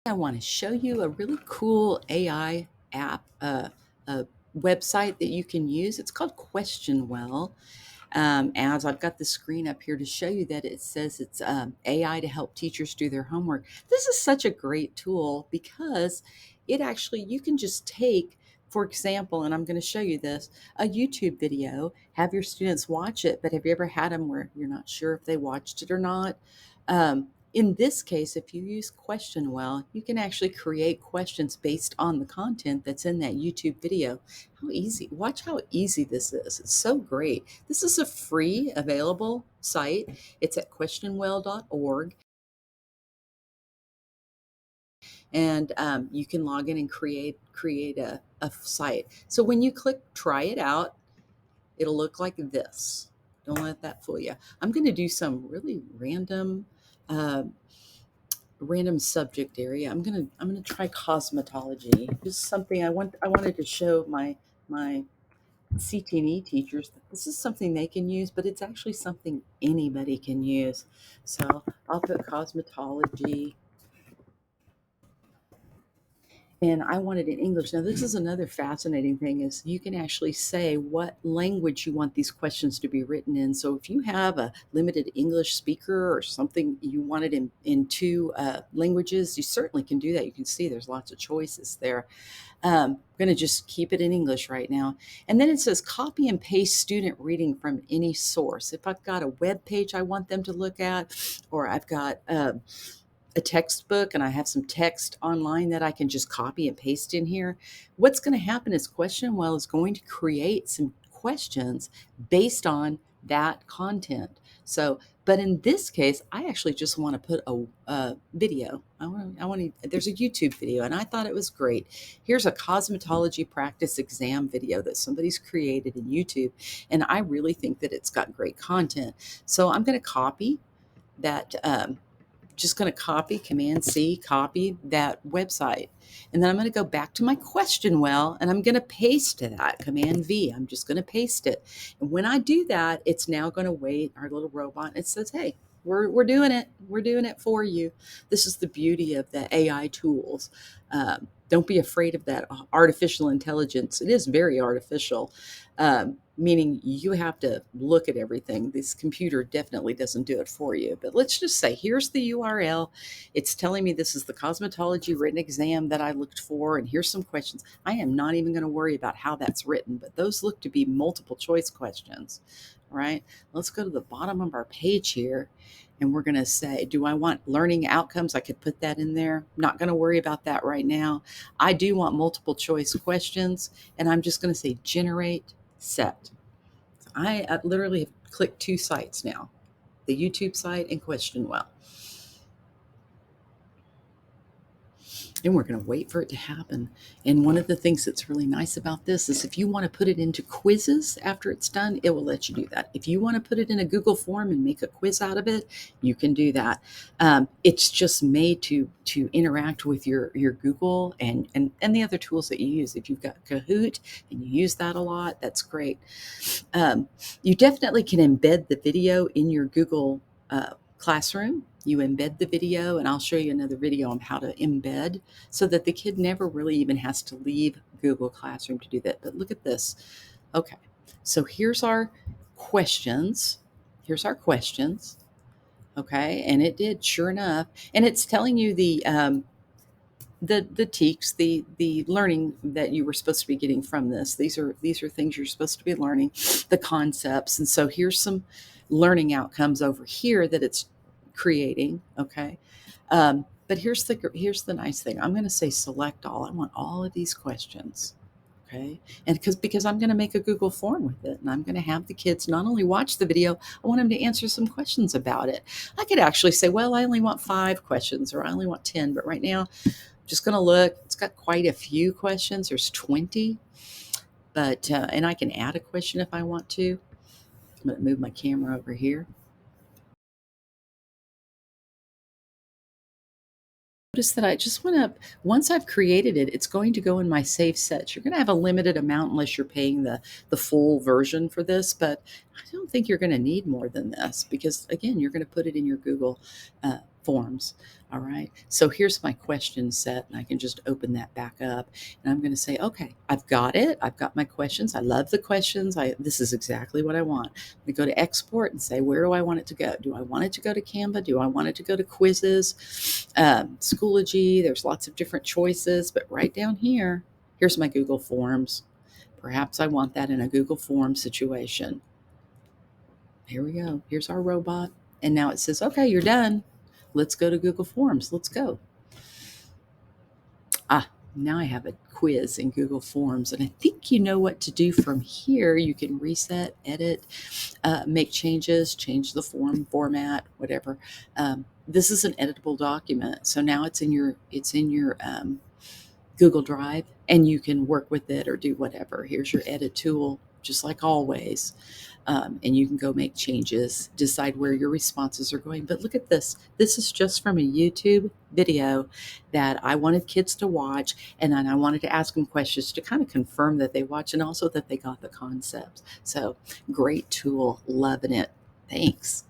I want to show you a really cool AI app, a website that you can use. It's called QuestionWell. As I've got the screen up here to show you that it says it's AI to help teachers do their homework. This is such a great tool because it actually, you can just take, for example, and I'm going to show you this, a YouTube video, have your students watch it, but have you ever had them where you're not sure if they watched it or not? In this case, if you use QuestionWell, you can actually create questions based on the content that's in that YouTube video. How easy. Watch how easy this is. It's so great. This is a free available site. It's at questionwell.org. And you can log in and create a site. So when you click try it out, it'll look like this. Don't let that fool you. I'm going to do some really uh, random subject area. I'm gonna try cosmetology. Just something I wanted to show my CT&E teachers that this is something they can use, but it's actually something anybody can use. So I'll put cosmetology, and I want it in English. Now, this is another fascinating thing is you can actually say what language you want these questions to be written in. So if you have a limited English speaker or something you want it in two languages, you certainly can do that. You can see there's lots of choices there. I'm going to just keep it in English right now. And then it says copy and paste student reading from any source. If I've got a web page I want them to look at, or I've got a textbook and I have some text online that I can just copy and paste in here, what's going to happen is QuestionWell is going to create some questions based on that content. So, but in this case, I actually just want to put a video. There's a YouTube video, and I thought it was great. Here's a cosmetology practice exam video that somebody's created in YouTube, and I really think that it's got great content. So I'm going to copy that. Just going to copy Command C, copy that website. And then I'm going to go back to my question well, and I'm going to paste that Command V. I'm just going to paste it. And when I do that, it's now going to wait our little robot. It says, hey, we're doing it. We're doing it for you. This is the beauty of the AI tools. Don't be afraid of that artificial intelligence. It is very artificial, meaning you have to look at everything. This computer definitely doesn't do it for you. But let's just say, here's the URL. It's telling me this is the cosmetology written exam that I looked for, and here's some questions. I am not even going to worry about how that's written, but those look to be multiple choice questions. All right, let's go to the bottom of our page here, and we're going to say, do I want learning outcomes? I could put that in there. Not going to worry about that right now. I do want multiple choice questions, and I'm just going to say generate set. I literally have clicked two sites now, the YouTube site and QuestionWell. And we're going to wait for it to happen. And one of the things that's really nice about this is if you want to put it into quizzes after it's done, it will let you do that. If you want to put it in a Google form and make a quiz out of it, you can do that. It's just made to interact with your Google and the other tools that you use. If you've got Kahoot and you use that a lot, that's great. You definitely can embed the video in your Google Classroom. You embed the video, and I'll show you another video on how to embed so that the kid never really even has to leave Google Classroom to do that. But look at this. Okay, so here's our questions. Here's our questions. Okay, and it did, sure enough, and it's telling you the teaks, the learning that you were supposed to be getting from this. These are things you're supposed to be learning, the concepts. And so here's some learning outcomes over here that it's creating. Okay. But here's the nice thing. I'm going to say select all. I want all of these questions. Okay. And because I'm going to make a Google form with it, and I'm going to have the kids not only watch the video, I want them to answer some questions about it. I could actually say, well, I only want 5 questions, or I only want 10, but right now just going to look. It's got quite a few questions. There's 20, but and I can add a question if I want to. I'm going to move my camera over here. Notice that I just want to, once I've created it, it's going to go in my save sets. You're going to have a limited amount unless you're paying the full version for this, but I don't think you're going to need more than this because, again, you're going to put it in your Google Forms. All right. So here's my question set, and I can just open that back up. And I'm going to say, okay, I've got it. I've got my questions. I love the questions. This is exactly what I want. We go to export and say, where do I want it to go? Do I want it to go to Canva? Do I want it to go to quizzes? Schoology. There's lots of different choices, but right down here, here's my Google Forms. Perhaps I want that in a Google Form situation. Here we go. Here's our robot. And now it says, okay, you're done. Let's go to Google Forms. Let's go. Now I have a quiz in Google Forms, and I think you know what to do from here. You can reset, edit, make changes, change the format, whatever. This is an editable document, so now it's in your Google Drive, and you can work with it or do whatever. Here's your edit tool, just like always. And you can go make changes, decide where your responses are going. But look at this. This is just from a YouTube video that I wanted kids to watch. And then I wanted to ask them questions to kind of confirm that they watch and also that they got the concepts. So great tool. Loving it. Thanks.